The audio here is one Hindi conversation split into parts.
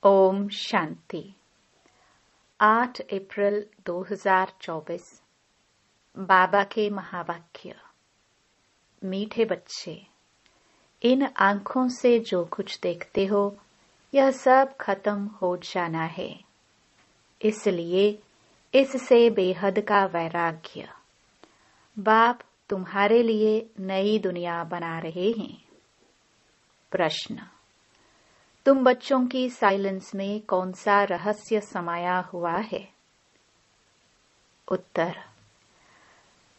ओम शांति। 8 अप्रैल 2024। बाबा के महावाक्य। मीठे बच्चे, इन आंखों से जो कुछ देखते हो यह सब खत्म हो जाना है, इसलिए इससे बेहद का वैराग्य। बाप तुम्हारे लिए नई दुनिया बना रहे हैं। प्रश्न, तुम बच्चों की साइलेंस में कौन सा रहस्य समाया हुआ है? उत्तर,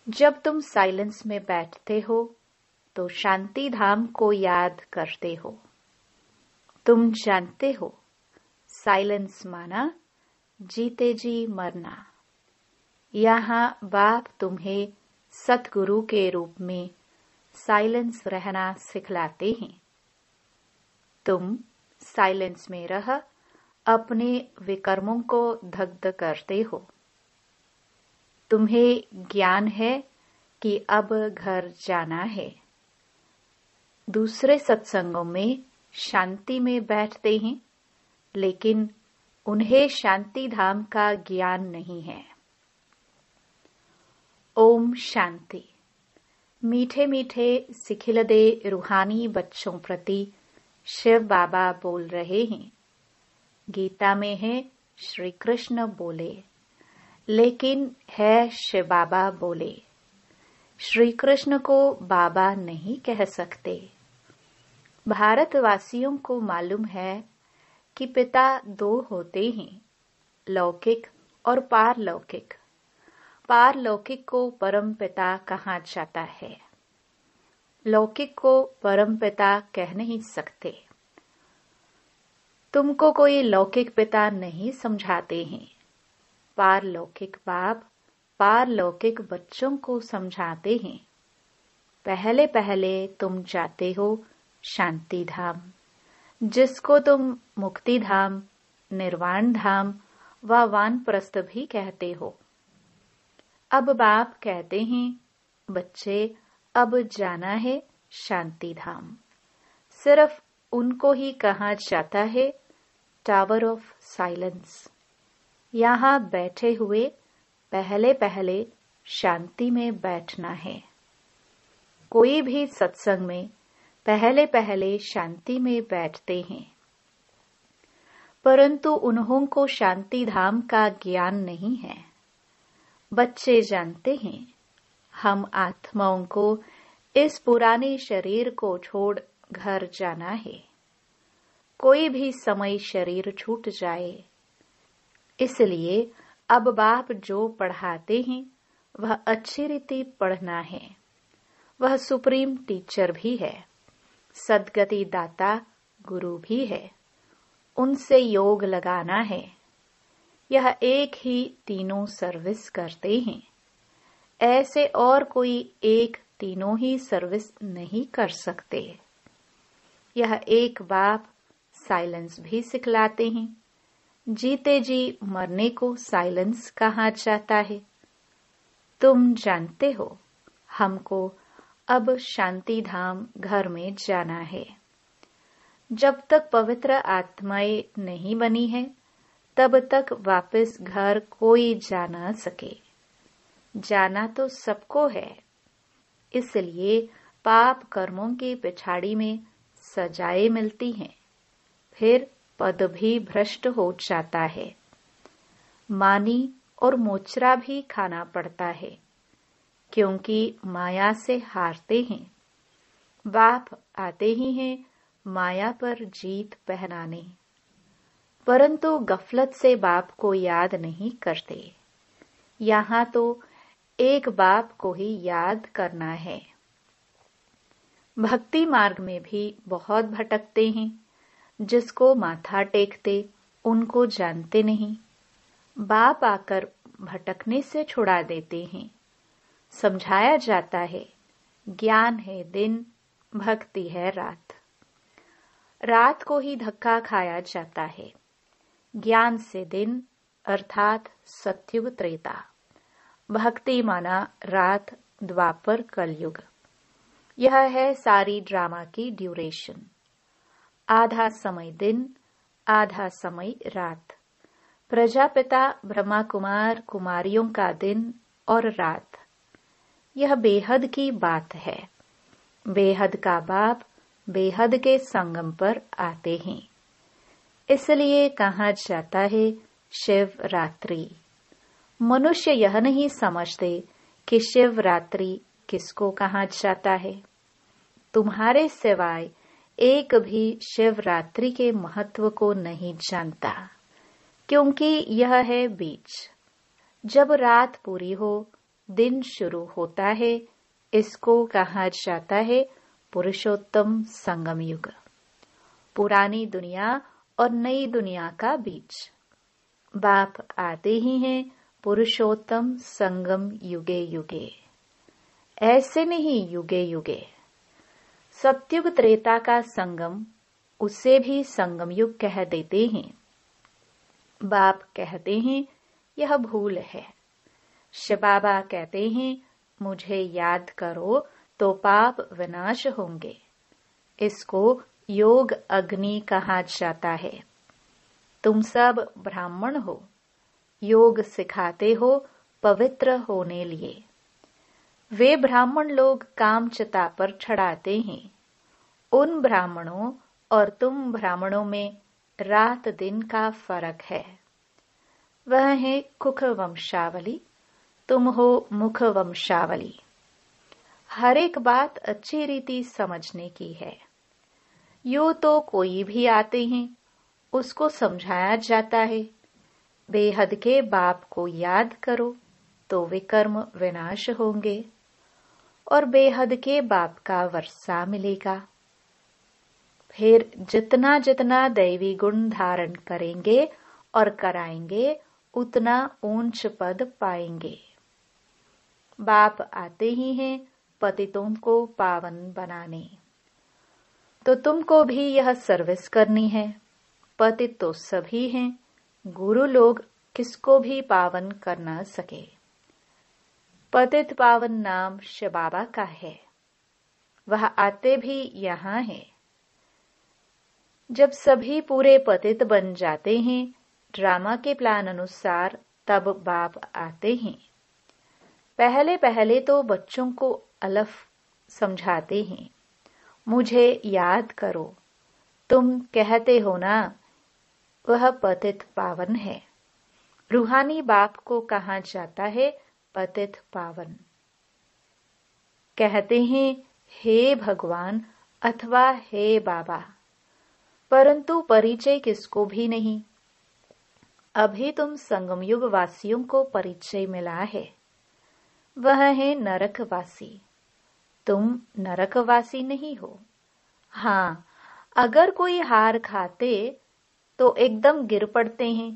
जब तुम साइलेंस में बैठते हो तो शांति धाम को याद करते हो। तुम जानते हो, साइलेंस माना जीते जी मरना। यहाँ बाप तुम्हें सतगुरु के रूप में साइलेंस रहना सिखलाते हैं। तुम साइलेंस में रह अपने विकर्मों को दग्ध करते हो। तुम्हें ज्ञान है कि अब घर जाना है। दूसरे सत्संगों में शांति में बैठते हैं, लेकिन उन्हें शांति धाम का ज्ञान नहीं है। ओम शांति। मीठे मीठे सिखिलदे रूहानी बच्चों प्रति शिव बाबा बोल रहे हैं। गीता में है श्री कृष्ण बोले, लेकिन है शिव बाबा बोले। श्री कृष्ण को बाबा नहीं कह सकते। भारतवासियों को मालूम है कि पिता दो होते हैं, लौकिक और पारलौकिक। पारलौकिक को परम पिता कहा जाता है, लौकिक को परम पिता कह नहीं सकते। तुमको कोई लौकिक पिता नहीं समझाते हैं। पारलौकिक बाप पारलौकिक बच्चों को समझाते हैं। पहले पहले तुम जाते हो शांति धाम, जिसको तुम मुक्ति धाम, निर्वाण धाम व वानप्रस्थ भी कहते हो। अब बाप कहते हैं, बच्चे अब जाना है शांति धाम। सिर्फ उनको ही कहा जाता है टावर ऑफ साइलेंस। यहाँ बैठे हुए पहले पहले शांति में बैठना है। कोई भी सत्संग में पहले पहले शांति में बैठते हैं, परंतु उन्हों को शांति धाम का ज्ञान नहीं है। बच्चे जानते हैं, हम आत्माओं को इस पुराने शरीर को छोड़ घर जाना है। कोई भी समय शरीर छूट जाए। इसलिए अब बाप जो पढ़ाते हैं वह अच्छी रीति पढ़ना है। वह सुप्रीम टीचर भी है, सद्गति दाता गुरु भी है। उनसे योग लगाना है। यह एक ही तीनों सर्विस करते हैं। ऐसे और कोई एक तीनों ही सर्विस नहीं कर सकते। यह एक बाप साइलेंस भी सिखलाते हैं। जीते जी मरने को साइलेंस कहा जाता है। तुम जानते हो, हमको अब शांति धाम घर में जाना है। जब तक पवित्र आत्माएं नहीं बनी है, तब तक वापस घर कोई जा न सके। जाना तो सबको है, इसलिए पाप कर्मों की पिछाड़ी में सजाएं मिलती हैं, फिर पद भी भ्रष्ट हो जाता है। मानी और मोचरा भी खाना पड़ता है, क्योंकि माया से हारते हैं। बाप आते ही हैं माया पर जीत पहनाने, परंतु गफलत से बाप को याद नहीं करते। यहाँ तो एक बाप को ही याद करना है। भक्ति मार्ग में भी बहुत भटकते हैं। जिसको माथा टेकते उनको जानते नहीं। बाप आकर भटकने से छुड़ा देते हैं। समझाया जाता है, ज्ञान है दिन, भक्ति है रात। रात को ही धक्का खाया जाता है। ज्ञान से दिन अर्थात सत्युग त्रेता। भक्ति माना रात द्वापर कलयुग। यह है सारी ड्रामा की ड्यूरेशन। आधा समय दिन, आधा समय रात। प्रजापिता ब्रह्मा कुमार कुमारियों का दिन और रात, यह बेहद की बात है। बेहद का बाप बेहद के संगम पर आते हैं, इसलिए कहा जाता है शिवरात्रि। मनुष्य यह नहीं समझते कि शिवरात्रि किसको कहा जाता है। तुम्हारे सिवाय एक भी शिवरात्रि के महत्व को नहीं जानता, क्योंकि यह है बीच। जब रात पूरी हो दिन शुरू होता है, इसको कहा जाता है पुरुषोत्तम संगम युग। पुरानी दुनिया और नई दुनिया का बीच। बाप आते ही हैं पुरुषोत्तम संगम युगे युगे, ऐसे नहीं युगे युगे। सत्युग त्रेता का संगम, उसे भी संगम युग कह देते हैं। बाप कहते हैं यह भूल है। शिव बाबा कहते हैं मुझे याद करो तो पाप विनाश होंगे। इसको योग अग्नि कहा जाता है। तुम सब ब्राह्मण हो, योग सिखाते हो पवित्र होने लिए। वे ब्राह्मण लोग काम चिता पर चढ़ाते हैं। उन ब्राह्मणों और तुम ब्राह्मणों में रात दिन का फर्क है। वह है कुख वंशावली, तुम हो मुख वंशावली। हर एक बात अच्छी रीति समझने की है। यूं तो कोई भी आते हैं, उसको समझाया जाता है बेहद के बाप को याद करो तो विकर्म विनाश होंगे और बेहद के बाप का वर्षा मिलेगा। फिर जितना जितना दैवी गुण धारण करेंगे और कराएंगे, उतना ऊंच पद पाएंगे। बाप आते ही हैं पतितों को पावन बनाने, तो तुमको भी यह सर्विस करनी है। पतित तो सभी हैं, गुरु लोग किसको भी पावन कर न सके। पतित पावन नाम शिव बाबा का है। वह आते भी यहाँ है। जब सभी पूरे पतित बन जाते हैं ड्रामा के प्लान अनुसार, तब बाप आते हैं। पहले पहले तो बच्चों को अलफ समझाते हैं, मुझे याद करो। तुम कहते हो ना वह पतित पावन है। रूहानी बाप को कहा जाता है पतित पावन। कहते हैं हे भगवान अथवा हे बाबा, परंतु परिचय किसको भी नहीं। अभी तुम संगमयुग वासियों को परिचय मिला है, वह है नरकवासी। तुम नरकवासी नहीं हो। हाँ, अगर कोई हार खाते तो एकदम गिर पड़ते हैं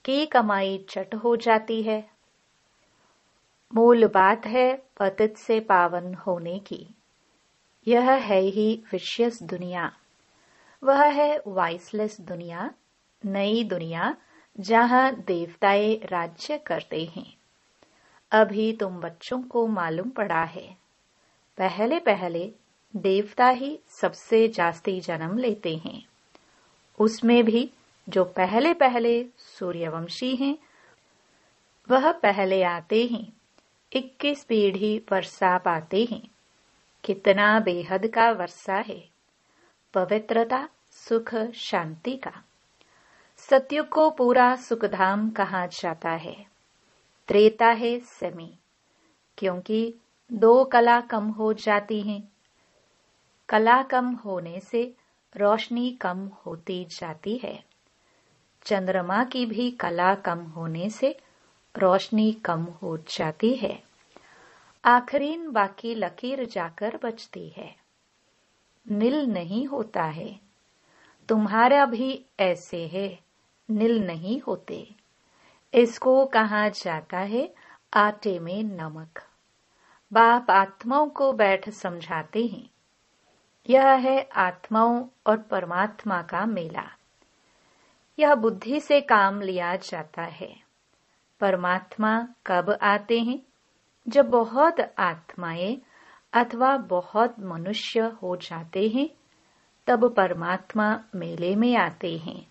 कि कमाई चट हो जाती है। मूल बात है पतित से पावन होने की। यह है ही विशेष दुनिया। वह है वाइसलेस दुनिया, नई दुनिया, जहां देवताएं राज्य करते हैं। अभी तुम बच्चों को मालूम पड़ा है, पहले पहले देवता ही सबसे जास्ती जन्म लेते हैं। उसमें भी जो पहले पहले सूर्यवंशी हैं, वह पहले आते हैं। 21 पीढ़ी वर्षा पाते हैं। कितना बेहद का वर्षा है, पवित्रता, सुख, शांति का। सत्युग को पूरा सुखधाम कहा जाता है। त्रेता है सेमी, क्योंकि 2 कला कम हो जाती हैं। कला कम होने से रोशनी कम होती जाती है। चंद्रमा की भी कला कम होने से रोशनी कम हो जाती है। आखिरीन बाकी लकीर जाकर बचती है, नील नहीं होता है। तुम्हारा भी ऐसे है, नील नहीं होते। इसको कहा जाता है आटे में नमक। बाप आत्माओं को बैठ समझाते हैं। यह है आत्माओं और परमात्मा का मेला। यह बुद्धि से काम लिया जाता है। परमात्मा कब आते हैं? जब बहुत आत्माएं अथवा बहुत मनुष्य हो जाते हैं, तब परमात्मा मेले में आते हैं।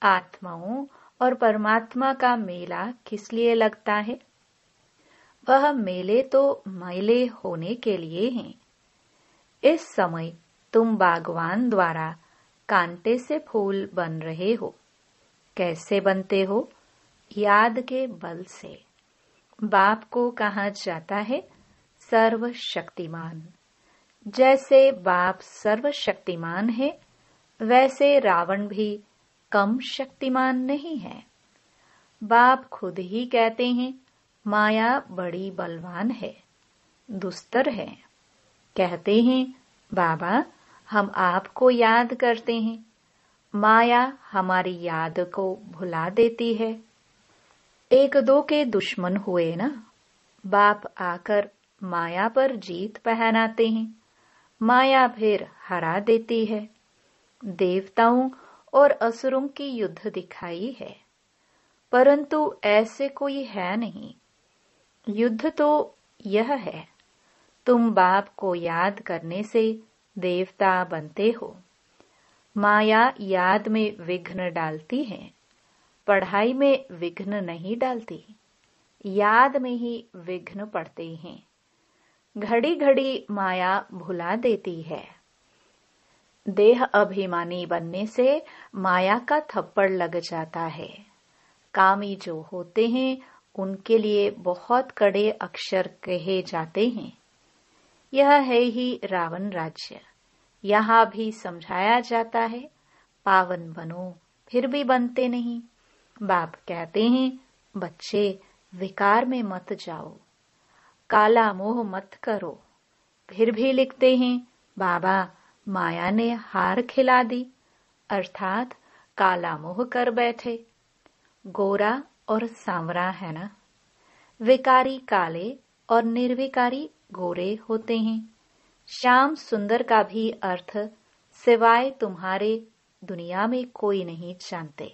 आत्माओं और परमात्मा का मेला किस लिए लगता है? वह मेले तो मैले होने के लिए हैं। इस समय तुम बागवान द्वारा कांटे से फूल बन रहे हो। कैसे बनते हो? याद के बल से। बाप को कहा जाता है सर्वशक्तिमान। जैसे बाप सर्वशक्तिमान है, वैसे रावण भी कम शक्तिमान नहीं है। बाप खुद ही कहते हैं माया बड़ी बलवान है, दुस्तर है। कहते हैं बाबा हम आपको याद करते हैं, माया हमारी याद को भुला देती है। एक दो के दुश्मन हुए ना, बाप आकर माया पर जीत पहनाते हैं, माया फिर हरा देती है। देवताओं और असुरों की युद्ध दिखाई है, परंतु ऐसे कोई है नहीं। युद्ध तो यह है, तुम बाप को याद करने से देवता बनते हो। माया याद में विघ्न डालती है, पढ़ाई में विघ्न नहीं डालती, याद में ही विघ्न पड़ते हैं। घड़ी घड़ी माया भुला देती है। देह अभिमानी बनने से माया का थप्पड़ लग जाता है। कामी जो होते हैं उनके लिए बहुत कड़े अक्षर कहे जाते हैं। यह है ही रावण राज्य। यहाँ भी समझाया जाता है पावन बनो, फिर भी बनते नहीं। बाप कहते हैं बच्चे विकार में मत जाओ, काला मोह मत करो। फिर भी लिखते हैं बाबा माया ने हार खिला दी, अर्थात काला मोह कर बैठे। गोरा और सांवरा है ना, विकारी काले और निर्विकारी गोरे होते हैं। श्याम सुंदर का भी अर्थ सिवाय तुम्हारे दुनिया में कोई नहीं जानते।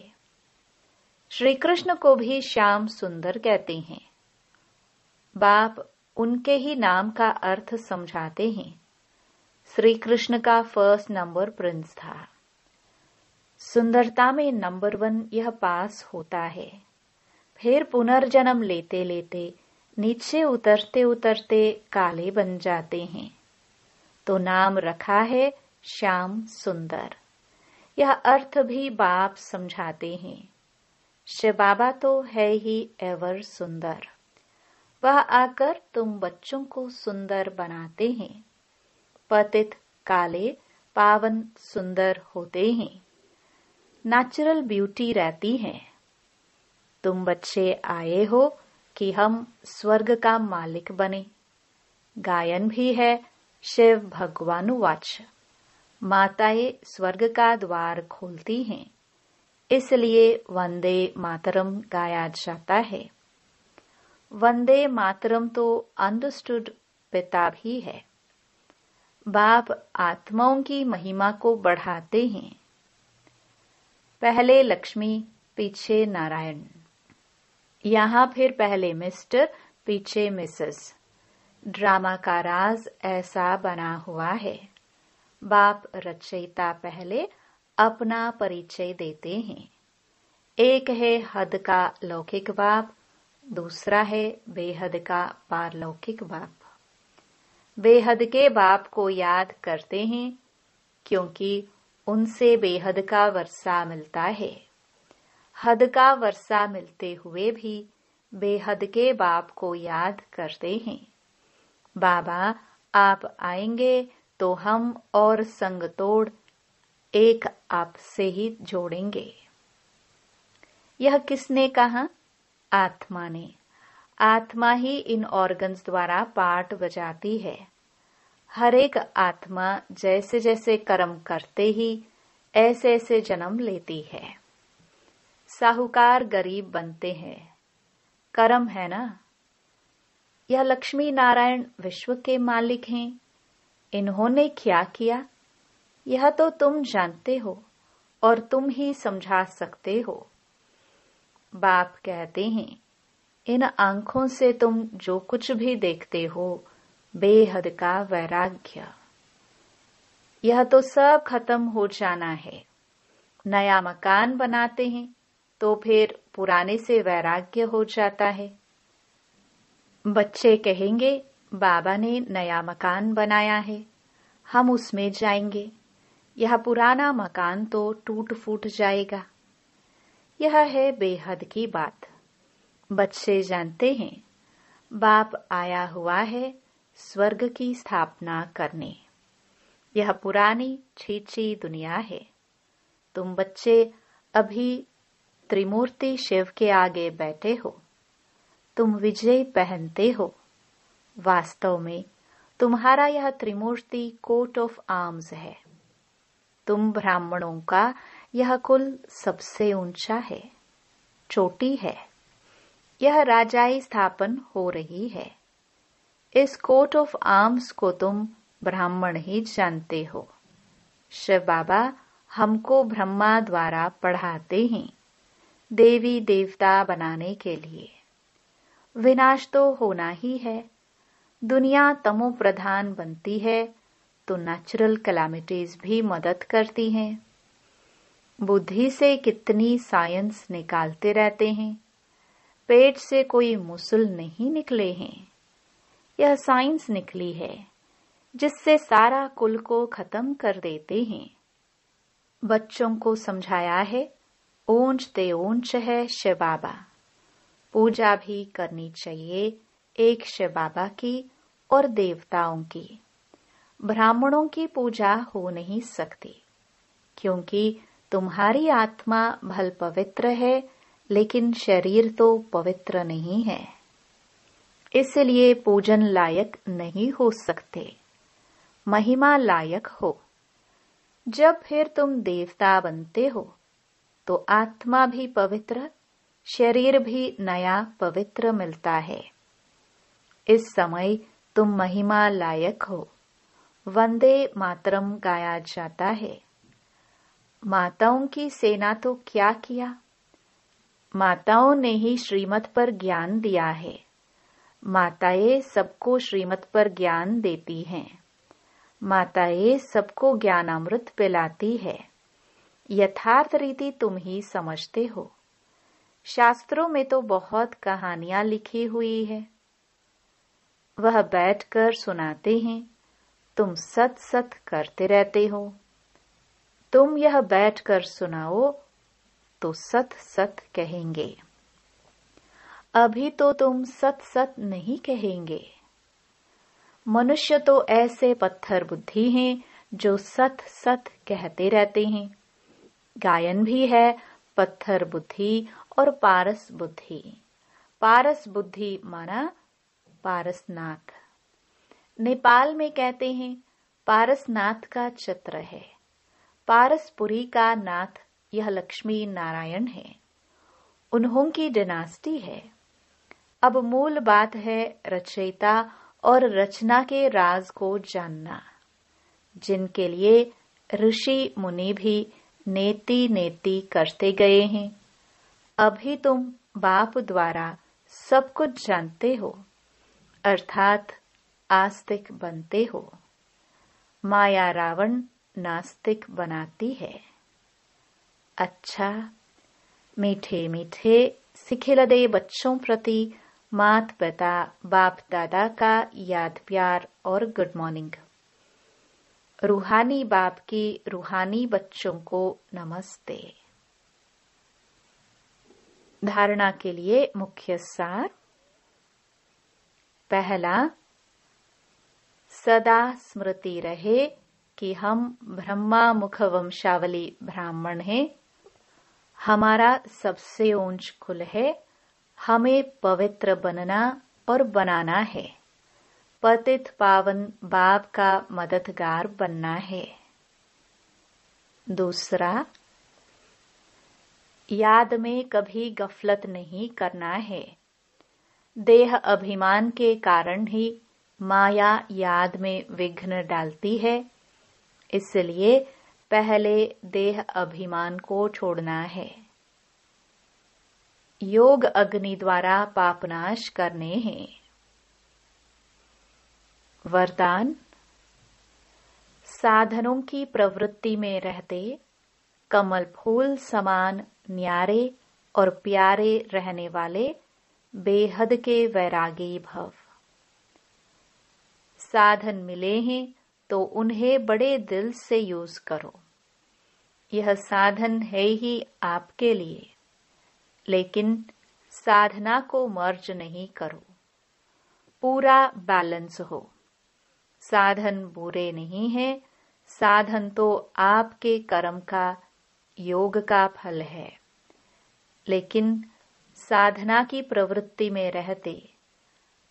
श्री कृष्ण को भी श्याम सुंदर कहते हैं। बाप उनके ही नाम का अर्थ समझाते हैं। श्री कृष्ण का फर्स्ट नंबर प्रिंस था। सुंदरता में नंबर 1 यह पास होता है। फिर पुनर्जन्म लेते लेते नीचे उतरते उतरते काले बन जाते हैं, तो नाम रखा है श्याम सुंदर। यह अर्थ भी बाप समझाते हैं। शिव बाबा तो है ही एवर सुंदर। वह आकर तुम बच्चों को सुंदर बनाते हैं। पतित काले पावन सुंदर होते हैं। नेचुरल ब्यूटी रहती है। तुम बच्चे आए हो कि हम स्वर्ग का मालिक बने। गायन भी है शिव भगवानुवाच। माताएं स्वर्ग का द्वार खोलती हैं, इसलिए वंदे मातरम गाया जाता है। वंदे मातरम तो अंडरस्टूड पिता भी है। बाप आत्माओं की महिमा को बढ़ाते हैं। पहले लक्ष्मी, पीछे नारायण। यहाँ फिर पहले मिस्टर, पीछे मिसेस। ड्रामा का राज ऐसा बना हुआ है। बाप रचयिता पहले अपना परिचय देते हैं। एक है हद का लौकिक बाप, दूसरा है बेहद का पारलौकिक बाप। बेहद के बाप को याद करते हैं क्योंकि उनसे बेहद का वर्षा मिलता है। हद का वर्षा मिलते हुए भी बेहद के बाप को याद करते हैं। बाबा आप आएंगे तो हम और संग तोड़ एक आपसे ही जोड़ेंगे। यह किसने कहा? आत्मा ने। आत्मा ही इन ऑर्गन्स द्वारा पार्ट बजाती है। हर एक आत्मा जैसे जैसे कर्म करते ही ऐसे ऐसे जन्म लेती है। साहूकार गरीब बनते हैं, कर्म है ना। यह लक्ष्मी नारायण विश्व के मालिक हैं। इन्होंने क्या किया यह तो तुम जानते हो और तुम ही समझा सकते हो। बाप कहते हैं इन आंखों से तुम जो कुछ भी देखते हो बेहद का वैराग्य, यह तो सब खत्म हो जाना है। नया मकान बनाते हैं तो फिर पुराने से वैराग्य हो जाता है। बच्चे कहेंगे, बाबा ने नया मकान बनाया है, हम उसमें जाएंगे, यह पुराना मकान तो टूट फूट जाएगा। यह है बेहद की बात। बच्चे जानते हैं बाप आया हुआ है स्वर्ग की स्थापना करने। यह पुरानी छीछी दुनिया है। तुम बच्चे अभी त्रिमूर्ति शिव के आगे बैठे हो। तुम विजय पहनते हो। वास्तव में तुम्हारा यह त्रिमूर्ति कोट ऑफ आर्म्स है। तुम ब्राह्मणों का यह कुल सबसे ऊंचा है, चोटी है। यह राजाई स्थापन हो रही है। इस कोट ऑफ आर्म्स को तुम ब्राह्मण ही जानते हो। शिव बाबा हमको ब्रह्मा द्वारा पढ़ाते हैं देवी देवता बनाने के लिए। विनाश तो होना ही है। दुनिया तमो प्रधान बनती है तो नेचुरल कैलामिटीज भी मदद करती हैं। बुद्धि से कितनी साइंस निकालते रहते हैं। पेट से कोई मुसल नहीं निकले हैं। यह साइंस निकली है जिससे सारा कुल को खत्म कर देते हैं। बच्चों को समझाया है ऊंच ते ऊंच है शिव बाबा। पूजा भी करनी चाहिए एक शिव बाबा की और देवताओं की। ब्राह्मणों की पूजा हो नहीं सकती क्योंकि तुम्हारी आत्मा भल पवित्र है लेकिन शरीर तो पवित्र नहीं है, इसलिए पूजन लायक नहीं हो सकते। महिमा लायक हो। जब फिर तुम देवता बनते हो तो आत्मा भी पवित्र, शरीर भी नया पवित्र मिलता है। इस समय तुम महिमा लायक हो। वंदे मातरम गाया जाता है। माताओं की सेना तो क्या किया। माताओं ने ही श्रीमत पर ज्ञान दिया है। माताएं सबको श्रीमत पर ज्ञान देती हैं। माताएं सबको ज्ञानामृत पिलाती है। यथार्थ रीति तुम ही समझते हो। शास्त्रों में तो बहुत कहानियां लिखी हुई है। वह बैठकर सुनाते हैं, तुम सत सत करते रहते हो। तुम यह बैठकर सुनाओ तो सत सत कहेंगे। अभी तो तुम सत सत नहीं कहेंगे। मनुष्य तो ऐसे पत्थर बुद्धि हैं जो सत सत कहते रहते हैं। गायन भी है पत्थर बुद्धि और पारस बुद्धि। पारस बुद्धि माना पारसनाथ। नेपाल में कहते हैं पारसनाथ का चित्र है। पारसपुरी का नाथ यह लक्ष्मी नारायण है। उन्हों की डिनास्टी है। अब मूल बात है रचयिता और रचना के राज को जानना, जिनके लिए ऋषि मुनि भी नेति नेति करते गए हैं। अभी तुम बाप द्वारा सब कुछ जानते हो, अर्थात आस्तिक बनते हो। माया रावण नास्तिक बनाती है। अच्छा, मीठे मीठे सिखिलदे बच्चों प्रति मात पिता बाप दादा का याद प्यार और गुड मॉर्निंग। रूहानी बाप की रूहानी बच्चों को नमस्ते। धारणा के लिए मुख्य सार। पहला, सदा स्मृति रहे कि हम ब्रह्मा मुख वंशावली ब्राह्मण हैं। हमारा सबसे ऊंच कुल है। हमें पवित्र बनना और बनाना है। पतित पावन बाप का मददगार बनना है। दूसरा, याद में कभी गफलत नहीं करना है। देह अभिमान के कारण ही माया याद में विघ्न डालती है, इसलिए पहले देह अभिमान को छोड़ना है। योग अग्नि द्वारा पापनाश करने हैं। वरदान, साधनों की प्रवृत्ति में रहते कमल फूल समान न्यारे और प्यारे रहने वाले बेहद के वैरागी भव। साधन मिले हैं तो उन्हें बड़े दिल से यूज करो। यह साधन है ही आपके लिए, लेकिन साधना को मर्ज नहीं करो। पूरा बैलेंस हो। साधन बुरे नहीं है, साधन तो आपके कर्म का, योग का फल है। लेकिन साधना की प्रवृत्ति में रहते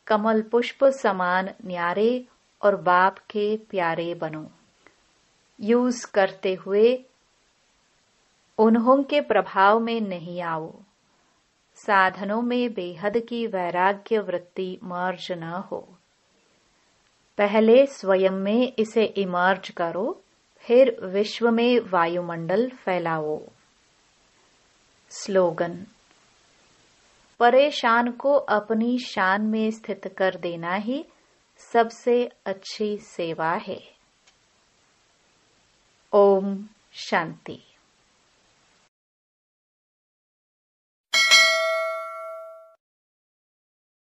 कमल पुष्प समान न्यारे और बाप के प्यारे बनो। यूज करते हुए उन्हों के प्रभाव में नहीं आओ। साधनों में बेहद की वैराग्य वृत्ति मर्ज न हो। पहले स्वयं में इसे इमर्ज करो, फिर विश्व में वायुमंडल फैलाओ। स्लोगन: परेशान को अपनी शान में स्थित कर देना ही सबसे अच्छी सेवा है। ओम शांति।